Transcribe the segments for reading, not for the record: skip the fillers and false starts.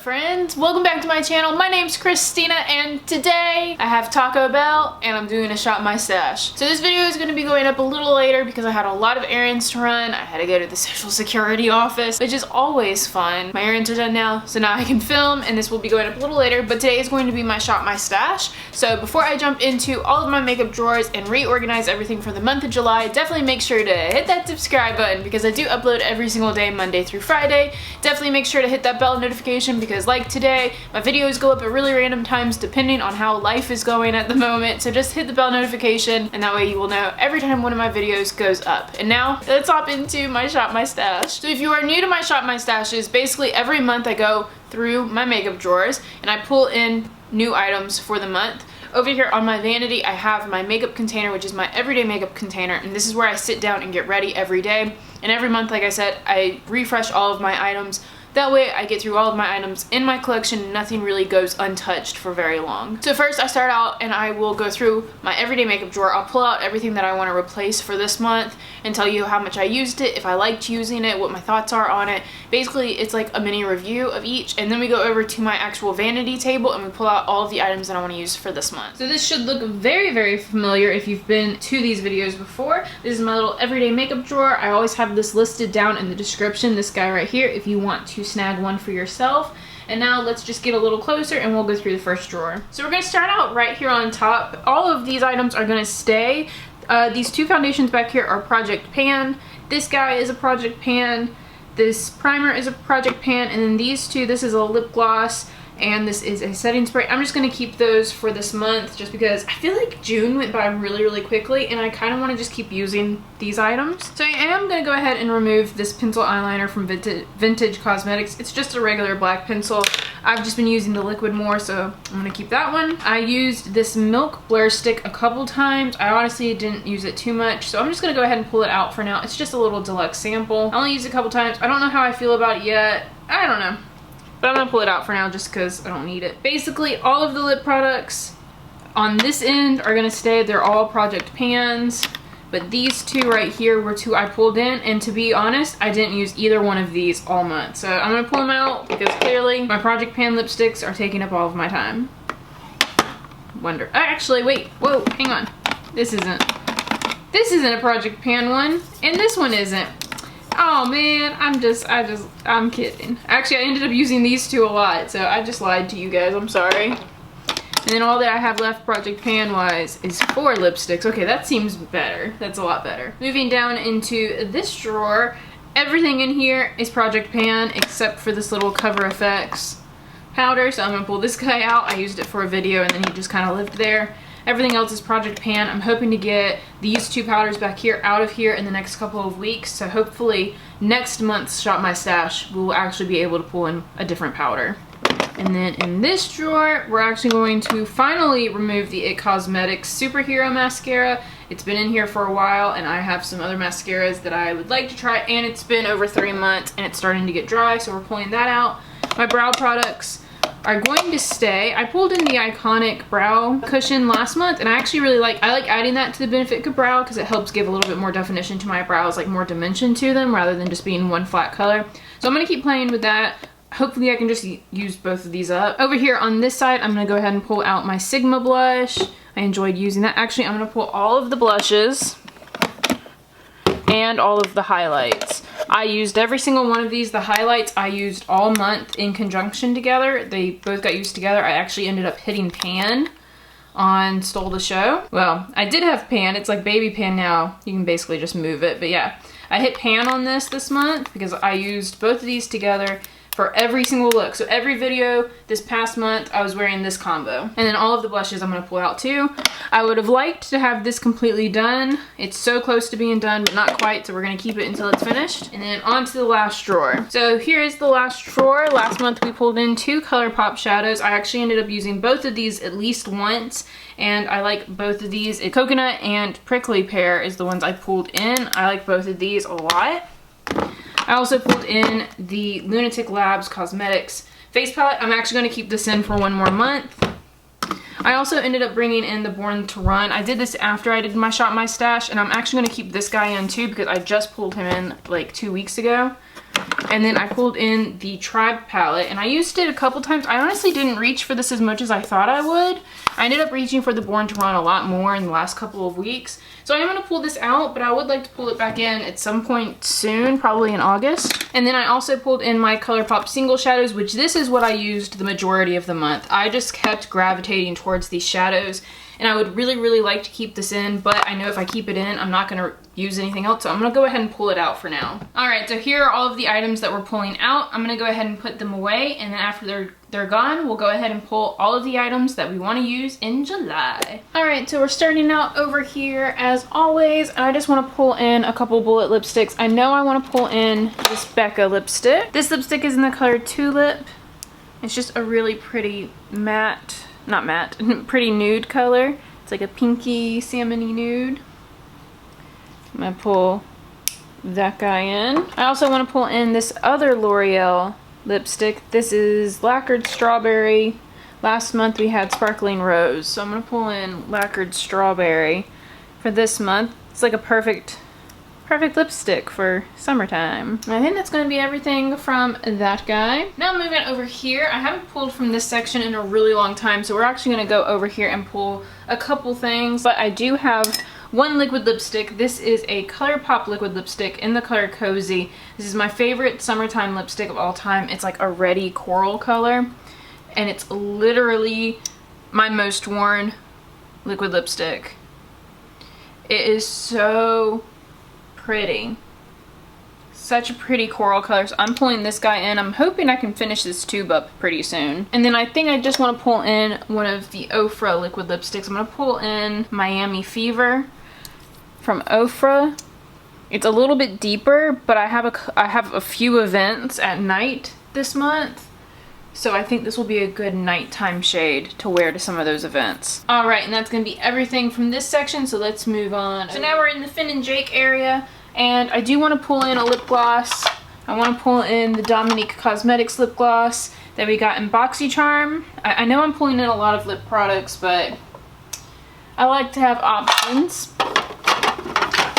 friends? Welcome back to my channel. My name's Christina and today I have Taco Bell and I'm doing a shop my stash. So this video is going to be going up a little later because I had a lot of errands to run. I had to go to the Social Security office, which is always fun. My errands are done now, so now I can film, and this will be going up a little later, but today is going to be my shop my stash. So before I jump into all of my makeup drawers and reorganize everything for the month of July, definitely make sure to hit that subscribe button because I do upload every single day, Monday through Friday. Definitely make sure to hit that bell notification because like today, my videos go up at really random times depending on how life is going at the moment. So just hit the bell notification and that way you will know every time one of my videos goes up. And now let's hop into my shop my stash. So if you are new to my shop my stashes, basically every month I go through my makeup drawers and I pull in new items for the month. Over here on my vanity, I have my makeup container, which is my everyday makeup container, and this is where I sit down and get ready every day. And every month, like I said, I refresh all of my items. That way I get through all of my items in my collection and nothing really goes untouched for very long. So first I start out and I will go through my everyday makeup drawer. I'll pull out everything that I want to replace for this month and tell you how much I used it, if I liked using it, what my thoughts are on it. Basically it's like a mini review of each, and then we go over to my actual vanity table and we pull out all of the items that I want to use for this month. So this should look very, very familiar if you've been to these videos before. This is my little everyday makeup drawer. I always have this listed down in the description, this guy right here, if you want to snag one for yourself. And now let's just get a little closer and we'll go through the first drawer. So we're going to start out right here on top. All of these items are going to stay. These two foundations back here are Project Pan. This guy is a Project Pan. This primer is a Project Pan. And then these two, this is a lip gloss and this is a setting spray. I'm just going to keep those for this month just because I feel like June went by really, really quickly and I kind of want to just keep using these items. So I am going to go ahead and remove this pencil eyeliner from Vintage Cosmetics. It's just a regular black pencil. I've just been using the liquid more, so I'm going to keep that one. I used this Milk Blur Stick a couple times. I honestly didn't use it too much, so I'm just going to go ahead and pull it out for now. It's just a little deluxe sample. I only used it a couple times. I don't know how I feel about it yet. I don't know. But I'm going to pull it out for now just because I don't need it. Basically, all of the lip products on this end are going to stay. They're all Project Pans. But these two right here were two I pulled in. And to be honest, I didn't use either one of these all month. So I'm going to pull them out because clearly my Project Pan lipsticks are taking up all of my time. Actually, wait. Whoa, hang on. This isn't a Project Pan one. And this one isn't. Oh man, I'm kidding. Actually, I ended up using these two a lot, so I just lied to you guys, I'm sorry. And then all that I have left Project Pan wise is 4 lipsticks. Okay, that seems better. That's a lot better. Moving down into this drawer, everything in here is Project Pan except for this little Cover FX powder. So I'm gonna pull this guy out. I used it for a video and then he just kind of lived there. Everything else is Project Pan. I'm hoping to get these two powders back here out of here in the next couple of weeks. So hopefully next month's Shop My Stash, we'll actually be able to pull in a different powder. And then in this drawer, we're actually going to finally remove the IT Cosmetics Superhero Mascara. It's been in here for a while and I have some other mascaras that I would like to try, and it's been over 3 months and it's starting to get dry, so we're pulling that out. My brow products are going to stay. I pulled in the Iconic brow cushion last month and I actually really like adding that to the Benefit Good Brow because it helps give a little bit more definition to my brows, like more dimension to them rather than just being one flat color. So I'm going to keep playing with that. Hopefully I can just use both of these up. Over here on this side, I'm going to go ahead and pull out my Sigma blush. I enjoyed using that. Actually, I'm going to pull all of the blushes and all of the highlights. I used every single one of these. The highlights I used all month in conjunction together. They both got used together. I actually ended up hitting Pan on Stole the Show. Well, I did have Pan. It's like baby Pan now. You can basically just move it. But yeah, I hit Pan on this month because I used both of these together for every single look. So every video this past month, I was wearing this combo. And then all of the blushes I'm gonna pull out too. I would have liked to have this completely done. It's so close to being done, but not quite, so we're gonna keep it until it's finished. And then on to the last drawer. So here is the last drawer. Last month we pulled in 2 ColourPop shadows. I actually ended up using both of these at least once, and I like both of these. Coconut and Prickly Pear is the ones I pulled in. I like both of these a lot. I also pulled in the Lunatic Labs Cosmetics face palette. I'm actually going to keep this in for 1 more month. I also ended up bringing in the Born to Run. I did this after I did my Shop My Stash, and I'm actually going to keep this guy in too because I just pulled him in like 2 weeks ago. And then I pulled in the Tribe palette, and I used it a couple times. I honestly didn't reach for this as much as I thought I would. I ended up reaching for the Born to Run a lot more in the last couple of weeks. So I am going to pull this out, but I would like to pull it back in at some point soon, probably in August. And then I also pulled in my ColourPop single shadows, which this is what I used the majority of the month. I just kept gravitating towards these shadows, and I would really, really like to keep this in, but I know if I keep it in, I'm not going to use anything else, so I'm going to go ahead and pull it out for now. Alright, so here are all of the items that we're pulling out. I'm going to go ahead and put them away, and then after they're gone, we'll go ahead and pull all of the items that we want to use in July. Alright, so we're starting out over here as always, and I just want to pull in a couple bullet lipsticks. I know I want to pull in this Becca lipstick. This lipstick is in the color Tulip. It's just a really pretty matte, not matte, pretty nude color. It's like a pinky salmony nude. I'm gonna pull that guy in. I also want to pull in this other L'Oreal lipstick. This is Lacquered Strawberry. Last month we had Sparkling Rose, so I'm gonna pull in Lacquered Strawberry for this month. It's like a perfect lipstick for summertime. I think that's gonna be everything from that guy. Now moving over here, I haven't pulled from this section in a really long time, so we're actually gonna go over here and pull a couple things, but I do have one liquid lipstick. This is a ColourPop liquid lipstick in the color Cozy. This is my favorite summertime lipstick of all time. It's like a reddy coral color, and it's literally my most worn liquid lipstick. It is so pretty. Such a pretty coral color. So I'm pulling this guy in. I'm hoping I can finish this tube up pretty soon. And then I think I just want to pull in one of the Ofra liquid lipsticks. I'm going to pull in Miami Fever from Ofra. It's a little bit deeper, but I have a few events at night this month, so I think this will be a good nighttime shade to wear to some of those events. Alright, and that's going to be everything from this section, so let's move on. So now we're in the Finn and Jake area, and I do want to pull in a lip gloss. I want to pull in the Dominique Cosmetics lip gloss that we got in Boxycharm. I know I'm pulling in a lot of lip products, but I like to have options.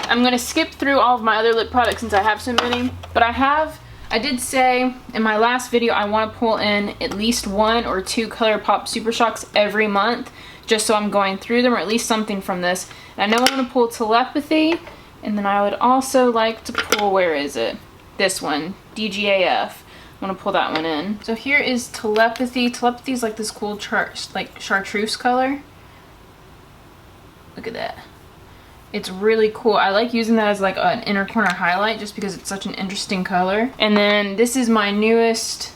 I'm going to skip through all of my other lip products since I have so many, but I did say in my last video I want to pull in at least 1 or 2 ColourPop Super Shocks every month, just so I'm going through them, or at least something from this. And I know I want to pull Telepathy, and then I would also like to pull, where is it? This one, DGAF. I want to pull that one in. So here is Telepathy. Telepathy is like this cool chartreuse color. Look at that. It's really cool. I like using that as like an inner corner highlight just because it's such an interesting color. And then this is my newest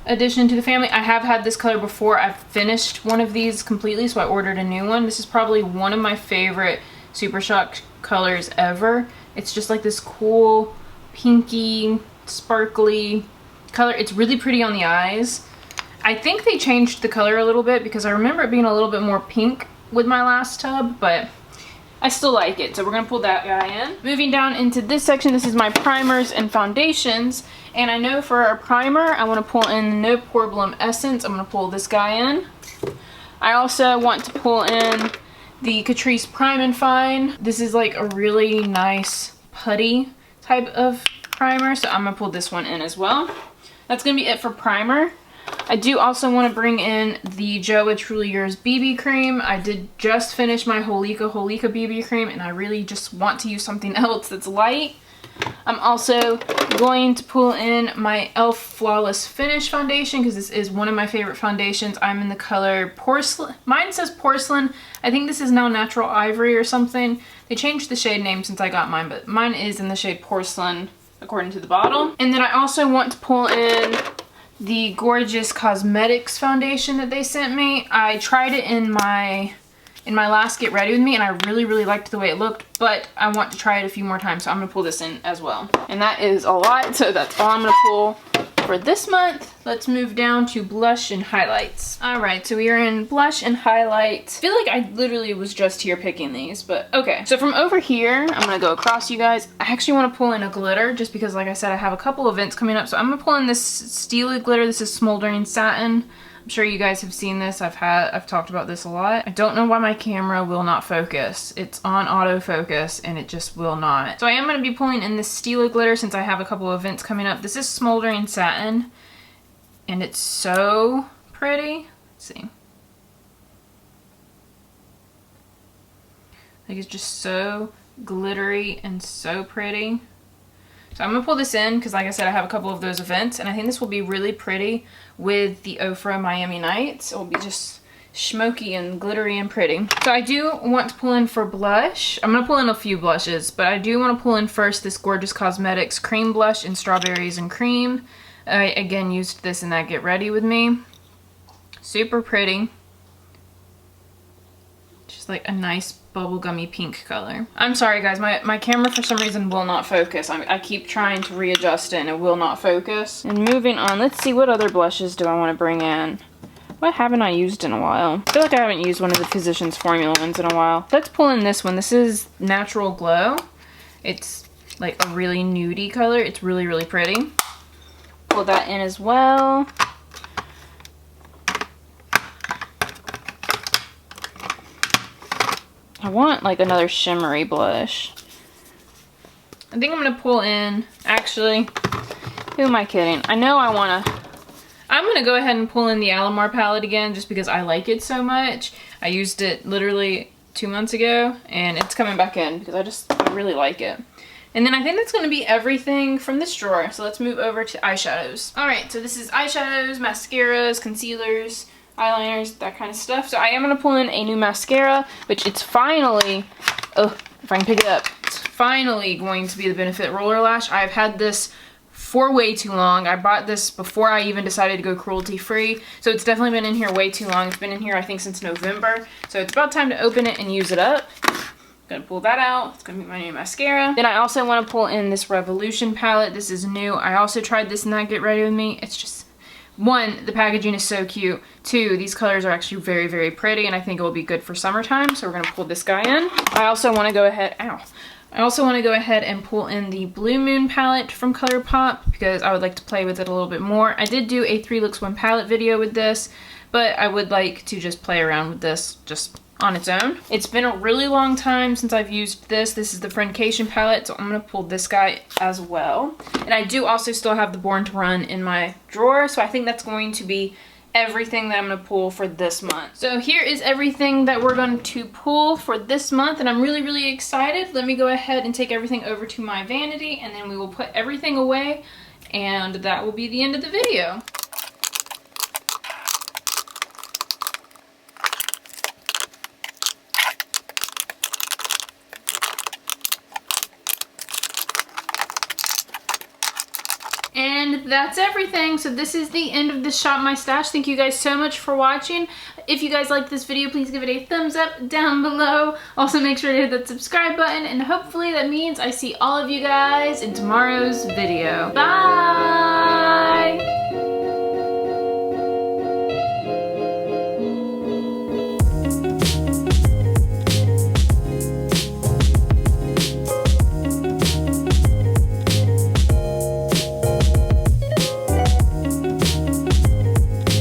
addition to the family. I have had this color before. I've finished one of these completely, so I ordered a new one. This is probably one of my favorite Super Shock colors ever. It's just like this cool, pinky, sparkly color. It's really pretty on the eyes. I think they changed the color a little bit because I remember it being a little bit more pink with my last tub, but I still like it, so we're going to pull that guy in. Moving down into this section, this is my primers and foundations. And I know for a primer, I want to pull in No Problem Essence. I'm going to pull this guy in. I also want to pull in the Catrice Prime and Fine. This is like a really nice putty type of primer, so I'm going to pull this one in as well. That's going to be it for primer. I do also want to bring in the Joa Truly Yours BB cream. I did just finish my Holika BB cream, and I really just want to use something else that's light. I'm also going to pull in my e.l.f. Flawless Finish foundation because this is one of my favorite foundations. I'm in the color Porcelain. Mine says Porcelain. I think this is now Natural Ivory or something. They changed the shade name since I got mine, but mine is in the shade Porcelain according to the bottle. And then I also want to pull in the Gorgeous Cosmetics foundation that they sent me. I tried it in my last Get Ready With Me, and I really, really liked the way it looked, but I want to try it a few more times, so I'm going to pull this in as well. And that is a lot, so that's all I'm going to pull for this month. Let's move down to blush and highlights. Alright, so we are in blush and highlights. I feel like I literally was just here picking these, but okay. So from over here, I'm going to go across, you guys. I actually want to pull in a glitter, just because, like I said, I have a couple events coming up, so I'm going to pull in this Steely glitter. This is Smoldering Satin. I'm sure you guys have seen this. I've talked about this a lot. I don't know why my camera will not focus. It's on autofocus and it just will not. So I am going to be pulling in this Stila glitter since I have a couple of events coming up. This is Smoldering Satin and it's so pretty. Let's see. Like, it's just so glittery and so pretty. So I'm gonna pull this in because, like I said, I have a couple of those events and I think this will be really pretty with the Ofra Miami Nights. It will be just smoky and glittery and pretty. So I do want to pull in for blush. I'm gonna pull in a few blushes, but I do want to pull in first this Gorgeous Cosmetics cream blush in Strawberries and Cream. I again used this in that Get Ready With Me. Super pretty. Just like a nice bubblegummy pink color. I'm sorry guys, my camera for some reason will not focus. I keep trying to readjust it and it will not focus. And moving on, let's see, what other blushes do I want to bring in? What haven't I used in a while? I feel like I haven't used one of the Physicians Formula ones in a while. Let's pull in this one. This is Natural Glow. It's like a really nudie color. It's really, really pretty. Pull that in as well. I want like another shimmery blush. I think I'm gonna pull in, actually, who am I kidding? I know I'm gonna go ahead and pull in the Alamar palette again just because I like it so much. I used it literally 2 months ago and it's coming back in because I really like it. And then I think that's gonna be everything from this drawer. So let's move over to eyeshadows. All right, so this is eyeshadows, mascaras, concealers, eyeliners, that kind of stuff. So I am going to pull in a new mascara, which it's finally, oh, if I can pick it up, it's finally going to be the Benefit Roller Lash. I've had this for way too long. I bought this before I even decided to go cruelty free. So it's definitely been in here way too long. It's been in here I think since November. So it's about time to open it and use it up. I'm going to pull that out. It's going to be my new mascara. Then I also want to pull in this Revolution palette. This is new. I also tried this in that Get Ready With Me. It's just, one, the packaging is so cute. Two, these colors are actually very, very pretty and I think it will be good for summertime. So we're going to pull this guy in. I also want to go ahead, and pull in the Blue Moon palette from ColourPop because I would like to play with it a little bit more. I did do a 3 looks 1 palette video with this, but I would like to just play around with this just on its own. It's been a really long time since I've used this. This is the Friendcation palette, so I'm going to pull this guy as well. And I do also still have the Born to Run in my drawer, so I think that's going to be everything that I'm going to pull for this month. So here is everything that we're going to pull for this month, and I'm really, really excited. Let me go ahead and take everything over to my vanity, and then we will put everything away, and that will be the end of the video. And that's everything. So this is the end of the Shop My Stash. Thank you guys so much for watching. If you guys like this video, please give it a thumbs up down below. Also make sure to hit that subscribe button, and hopefully that means I see all of you guys in tomorrow's video. Bye!